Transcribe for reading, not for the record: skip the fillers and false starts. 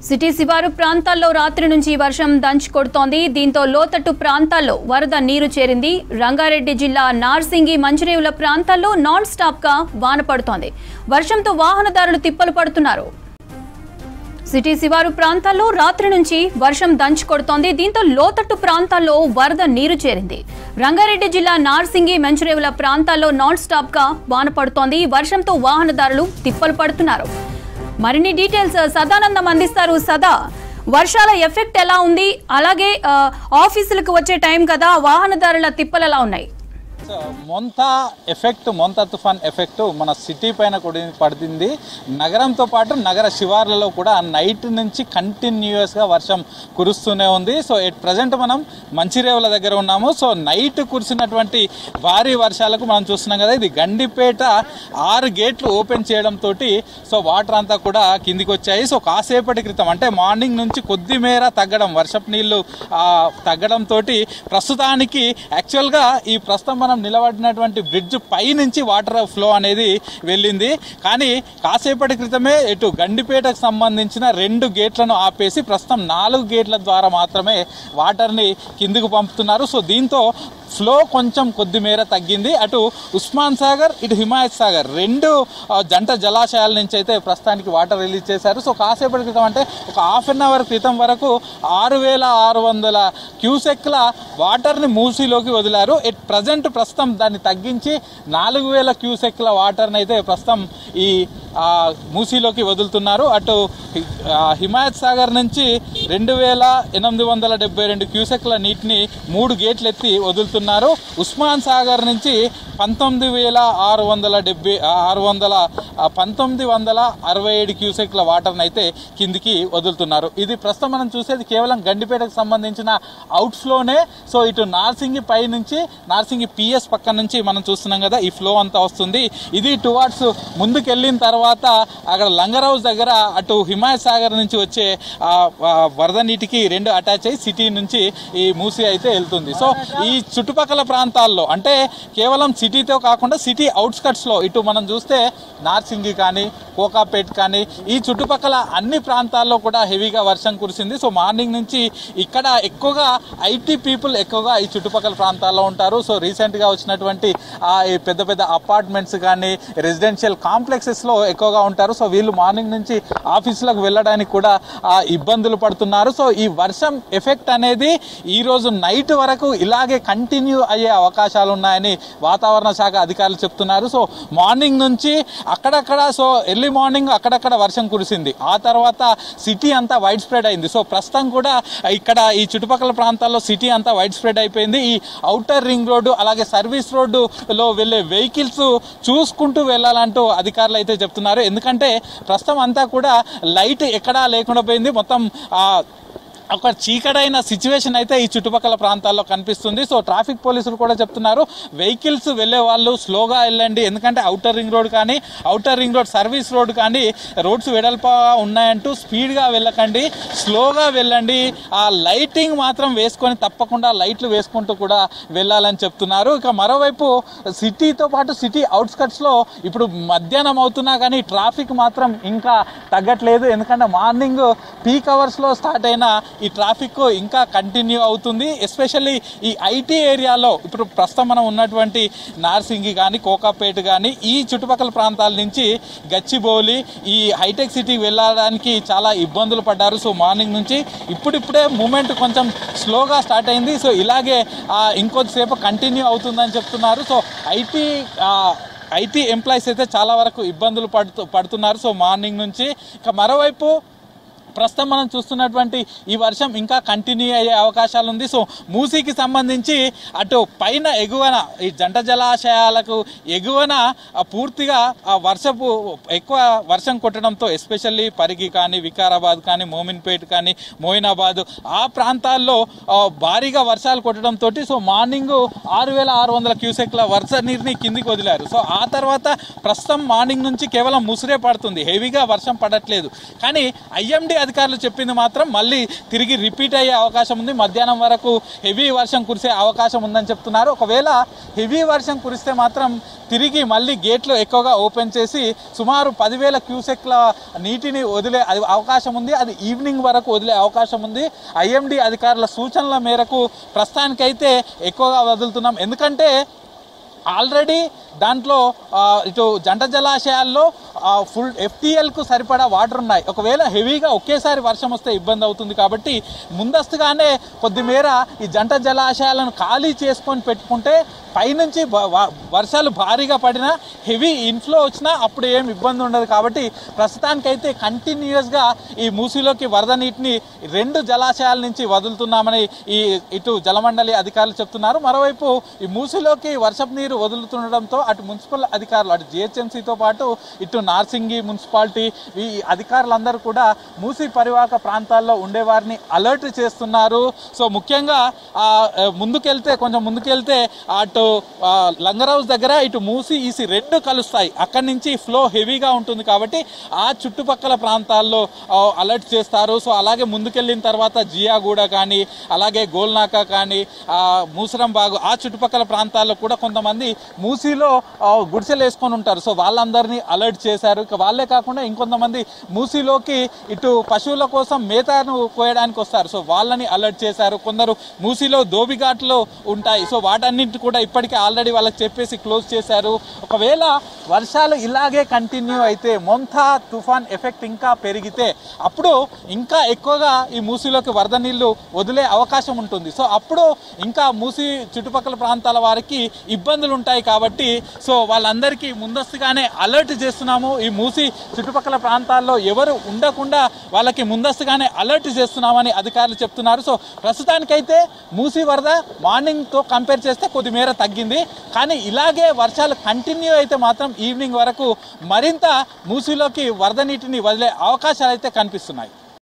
City శివారు ప్రాంతాల్లో రాత్రి నుంచి వర్షం దంచుకొడుతోంది. దీంతో లోతట్టు ప్రాంతాల్లో వరద నీరు చేరింది. రంగారెడ్డి జిల్లా నార్సింగి మంచిరేవుల ప్రాంతాల్లో నాన్ స్టాప్ గా వాన పడుతోంది. వర్షంతో వాహనదారులు తిప్పలు పడుతున్నారు. సిటీ శివారు ప్రాంతాల్లో రాత్రి నుంచి వర్షం దంచుకొడుతోంది. దీంతో లోతట్టు ప్రాంతాల్లో వరద నీరు చేరింది. రంగారెడ్డి జిల్లా నార్సింగి మంచిరేవుల ప్రాంతాల్లో నాన్ స్టాప్ గా వాన పడుతోంది. వర్షంతో వాహనదారులు తిప్పలు పడుతున్నారు. మరిన్ని డీటెయిల్స్ సదానందం అందిస్తారు. సదా, వర్షాల ఎఫెక్ట్ ఎలా ఉంది? అలాగే ఆఫీసులకు వచ్చే టైం కదా, వాహనదారుల తిప్పలు ఎలా ఉన్నాయి? మొంతా తుఫాన్ ఎఫెక్ట్ మన సిటీ పైన కూడా పడుతుంది. నగరంతో పాటు నగర శివార్లలో కూడా నైట్ నుంచి కంటిన్యూస్గా వర్షం కురుస్తూనే ఉంది. సో ఎట్ ప్రజెంట్ మనం మంచిరేవుల దగ్గర ఉన్నాము. సో నైట్ కురిసినటువంటి భారీ వర్షాలకు మనం చూస్తున్నాం కదా, ఇది గండిపేట 6 గేట్లు ఓపెన్ చేయడంతో సో వాటర్ అంతా కూడా కిందికి వచ్చాయి. సో కాసేపటి క్రితం అంటే మార్నింగ్ నుంచి కొద్ది మేర తగ్గడం, వర్షపు నీళ్లు తగ్గడంతో ప్రస్తుతానికి యాక్చువల్గా ఈ ప్రస్తుతం మనం నిలబడినటువంటి బ్రిడ్జ్ పై నుంచి వాటర్ ఫ్లో అనేది వెళ్ళింది. కానీ కాసేపటి క్రితమే ఇటు గండిపేటకు సంబంధించిన 2 గేట్లను ఆపేసి ప్రస్తుతం 4 గేట్ల ద్వారా మాత్రమే వాటర్ని కిందికి పంపుతున్నారు. సో దీంతో ఫ్లో కొంచెం కొద్ది మేర తగ్గింది. అటు ఉస్మాన్ సాగర్, ఇటు హిమాయత్ సాగర్ 2 జంట జలాశయాల నుంచి అయితే ప్రస్తుతానికి వాటర్ రిలీజ్ చేశారు. సో కాసేపటి క్రితం అంటే ఒక హాఫ్ అన్ అవర్ క్రితం వరకు 6600 క్యూసెక్ల వాటర్ని మూసీలోకి వదిలారు. ఎట్ ప్రజెంట్ ప్రస్తుతం దాన్ని తగ్గించి 4000 క్యూసెక్ల వాటర్ని అయితే ప్రస్తుతం ఈ మూసీలోకి వదులుతున్నారు. అటు హిమాయత్ సాగర్ నుంచి 2872 క్యూసెక్ల నీటిని 3 గేట్లు ఎత్తి వదులుతున్నారు. ఉస్మాన్ సాగర్ నుంచి 1967 క్యూసెక్ల వాటర్ని అయితే కిందికి వదులుతున్నారు. ఇది ప్రస్తుతం మనం చూసేది కేవలం గండిపేటకు సంబంధించిన అవుట్ఫ్లోనే. సో ఇటు నార్సింగి పై నుంచి నార్సింగి పిఎస్ పక్క నుంచి మనం చూస్తున్నాం కదా, ఈ ఫ్లో అంతా వస్తుంది. ఇది టువార్డ్స్ ముందుకు వెళ్ళిన తర్వాత అక్కడ లంగర్ హౌస్ దగ్గర అటు హిమాయత్ సాగర్ నుంచి వచ్చే వరద నీటికి 2 అటాచ్ అయ్యి సిటీ నుంచి ఈ మూసి అయితే వెళ్తుంది. సో ఈ చుట్టుపక్కల ప్రాంతాల్లో అంటే కేవలం సిటీతో కాకుండా సిటీ అవుట్స్కట్స్లో ఇటు మనం చూస్తే నార్సింగి కానీ కోకాపేట్ కానీ ఈ చుట్టుపక్కల అన్ని ప్రాంతాల్లో కూడా హెవీగా వర్షం కురిసింది. సో మార్నింగ్ నుంచి ఇక్కడ ఎక్కువగా ఐటీ పీపుల్ ఎక్కువగా ఈ చుట్టుపక్కల ప్రాంతాల్లో ఉంటారు. సో రీసెంట్గా వచ్చినటువంటి పెద్ద పెద్ద అపార్ట్మెంట్స్ కానీ రెసిడెన్షియల్ కాంప్లెక్సెస్లో ఎక్కువగా ఉంటారు. సో వీళ్ళు మార్నింగ్ నుంచి ఆఫీసులకు వెళ్ళడానికి కూడా ఇబ్బందులు పడుతున్నారు. సో ఈ వర్షం ఎఫెక్ట్ అనేది ఈరోజు నైట్ వరకు ఇలాగే కంటిన్యూ అయ్యే అవకాశాలు ఉన్నాయని వాతావరణ శాఖ అధికారులు చెప్తున్నారు. సో మార్నింగ్ నుంచి అక్కడక్కడ సో ఎర్లీ మార్నింగ్ అక్కడక్కడ వర్షం కురిసింది. ఆ తర్వాత సిటీ అంతా వైడ్ స్ప్రెడ్ అయింది. సో ప్రస్తుతం కూడా ఇక్కడ ఈ చుట్టుపక్కల ప్రాంతాల్లో సిటీ అంతా వైడ్ స్ప్రెడ్ అయిపోయింది. ఈ ఔటర్ రింగ్ రోడ్డు అలాగే సర్వీస్ రోడ్డులో వెళ్ళే వెహికల్స్ చూసుకుంటూ వెళ్ళాలంటూ అధికారులు అయితే చెప్తున్నారు. ఎందుకంటే ప్రస్తుతం అంతా కూడా లైట్ ఎక్కడా లేకుండా పోయింది. మొత్తం ఒక చీకటైన సిచ్యువేషన్ అయితే ఈ చుట్టుపక్కల ప్రాంతాల్లో కనిపిస్తుంది. సో ట్రాఫిక్ పోలీసులు కూడా చెప్తున్నారు, వెహికల్స్ వెళ్ళే వాళ్ళు స్లోగా వెళ్ళండి. ఎందుకంటే ఔటర్ రింగ్ రోడ్ కానీ outer ring road service road కానీ రోడ్స్ వెడల్పగా ఉన్నాయంటూ స్పీడ్గా వెళ్ళకండి, స్లోగా వెళ్ళండి. ఆ లైటింగ్ మాత్రం వేసుకొని తప్పకుండా లైట్లు వేసుకుంటూ కూడా వెళ్ళాలని చెప్తున్నారు. ఇక మరోవైపు సిటీతో పాటు సిటీ అవుట్స్కట్స్లో ఇప్పుడు మధ్యాహ్నం అవుతున్నా కానీ ట్రాఫిక్ మాత్రం ఇంకా తగ్గట్లేదు. ఎందుకంటే మార్నింగ్ పీక్ అవర్స్లో స్టార్ట్ అయిన ఈ ట్రాఫిక్ ఇంకా కంటిన్యూ అవుతుంది. ఎస్పెషల్లీ ఈ ఐటీ ఏరియాలో ఇప్పుడు ప్రస్తుతం మనం ఉన్నటువంటి నార్సింగి కానీ కోకాపేట కానీ ఈ చుట్టుపక్కల ప్రాంతాల నుంచి గచ్చిబౌలి ఈ హైటెక్ సిటీకి వెళ్ళడానికి చాలా ఇబ్బందులు పడ్డారు. సో మార్నింగ్ నుంచి ఇప్పుడిప్పుడే మూమెంట్ కొంచెం స్లోగా స్టార్ట్ అయింది. సో ఇలాగే ఇంకొద్దిసేపు కంటిన్యూ అవుతుందని చెప్తున్నారు. సో ఐటీ ఎంప్లాయీస్ అయితే చాలా వరకు ఇబ్బందులు పడుతున్నారు. సో మార్నింగ్ నుంచి ఇక మరోవైపు ప్రస్తుతం మనం చూస్తున్నటువంటి ఈ వర్షం ఇంకా కంటిన్యూ అయ్యే అవకాశాలు ఉంది. సో మూసీకి సంబంధించి అటు పైన ఎగువన ఈ జంట జలాశయాలకు ఎగువన పూర్తిగా ఎక్కువ వర్షం కొట్టడంతో ఎస్పెషల్లీ పరిగి కానీ వికారాబాద్ కానీ మోమిన్పేట్ కానీ మోయినాబాద్ ఆ ప్రాంతాల్లో భారీగా వర్షాలు కొట్టడంతో సో మార్నింగ్ 6600 క్యూసెక్ల వర్ష నీరుని కిందికి వదిలారు. సో ఆ తర్వాత ప్రస్తుతం మార్నింగ్ నుంచి కేవలం ముసురే పడుతుంది, హెవీగా వర్షం పడట్లేదు. కానీ ఐఎండీ అధికారులు చెప్పింది మాత్రం మళ్ళీ తిరిగి రిపీట్ అయ్యే అవకాశం ఉంది. మధ్యాహ్నం వరకు హెవీ వర్షం కురిసే అవకాశం ఉందని చెప్తున్నారు. ఒకవేళ హెవీ వర్షం కురిస్తే మాత్రం తిరిగి మళ్ళీ గేట్లు ఎక్కువగా ఓపెన్ చేసి సుమారు 10,000 క్యూసెక్ల నీటిని వదిలే అవకాశం ఉంది. అది ఈవినింగ్ వరకు వదిలే అవకాశం ఉంది. ఐఎండీ అధికారుల సూచనల మేరకు ప్రస్తుతానికైతే ఎక్కువగా వదులుతున్నాం. ఎందుకంటే ఆల్రెడీ దాంట్లో ఇటు జంట జలాశయాల్లో ఫుల్ FTLకు సరిపడా వాటర్ ఉన్నాయి. ఒకవేళ హెవీగా ఒకేసారి వర్షం వస్తే ఇబ్బంది అవుతుంది కాబట్టి ముందస్తుగానే కొద్దిమేర ఈ జంట జలాశయాలను ఖాళీ చేసుకొని పెట్టుకుంటే పైనుంచి వర్షాలు భారీగా పడినా హెవీ ఇన్ఫ్లో వచ్చినా అప్పుడు ఏం ఇబ్బంది ఉండదు. కాబట్టి ప్రస్తుతానికైతే కంటిన్యూస్గా ఈ మూసీలోకి వరద నీటిని 2 జలాశయాల నుంచి వదులుతున్నామని ఇటు జలమండలి అధికారులు చెప్తున్నారు. మరోవైపు ఈ మూసీలోకి వర్షపు నీరు వదులుతుండడంతో అటు మున్సిపల్ అధికారులు అటు GHMCతో పాటు ఇటు నార్సింగి మున్సిపాలిటీ ఈ అధికారులందరూ కూడా మూసీ పరివాహక ప్రాంతాల్లో ఉండేవారిని అలర్ట్ చేస్తున్నారు. సో ముఖ్యంగా కొంచెం ముందుకెళ్తే అటు లంగర్ హౌస్ దగ్గర ఇటు మూసీ ఈసీ 2 కలుస్తాయి. అక్కడి నుంచి ఫ్లో హెవీగా ఉంటుంది కాబట్టి ఆ చుట్టుపక్కల ప్రాంతాల్లో అలర్ట్ చేస్తారు. సో అలాగే ముందుకెళ్ళిన తర్వాత జియాగూడ కానీ అలాగే గోల్నాకా కానీ మూసరంబాగు ఆ చుట్టుపక్కల ప్రాంతాల్లో కూడా కొంతమంది మూసీలో గుడిసెలు వేసుకొని ఉంటారు. సో వాళ్ళందరినీ అలర్ట్ చేశారు. ఇక వాళ్ళే కాకుండా ఇంకొంతమంది మూసీలోకి ఇటు పశువుల కోసం మేతను కోయడానికి వస్తారు. సో వాళ్ళని అలర్ట్ చేశారు. కొందరు మూసీలో దోబిఘాట్లు ఉంటాయి. సో వాటన్నింటి కూడా ఇప్పటికే ఆల్రెడీ వాళ్ళకి చెప్పేసి క్లోజ్ చేశారు. ఒకవేళ వర్షాలు ఇలాగే కంటిన్యూ అయితే మొంతా తుఫాన్ ఎఫెక్ట్ ఇంకా పెరిగితే అప్పుడు ఇంకా ఎక్కువగా ఈ మూసీలోకి వరద నీళ్లు వదిలే అవకాశం ఉంటుంది. సో అప్పుడు ఇంకా మూసీ చుట్టుపక్కల ప్రాంతాల వారికి ఇబ్బందులు ఉంటాయి. కాబట్టి సో వాళ్ళందరికీ ముందస్తుగానే అలర్ట్ చేస్తున్నాము. ఈ మూసీ చుట్టుపక్కల ప్రాంతాల్లో ఎవరు ఉండకుండా వాళ్ళకి ముందస్తుగానే అలర్ట్ చేస్తున్నామని అధికారులు చెప్తున్నారు. సో ప్రస్తుతానికైతే మూసీ వరద మార్నింగ్తో కంపేర్ చేస్తే కొద్దిమేర తగ్గింది. కానీ ఇలాగే వర్షాలు కంటిన్యూ అయితే మాత్రం ఈవినింగ్ వరకు మరింత మూసీలోకి వరద నీటిని వదిలే అవకాశాలు అయితే కనిపిస్తున్నాయి.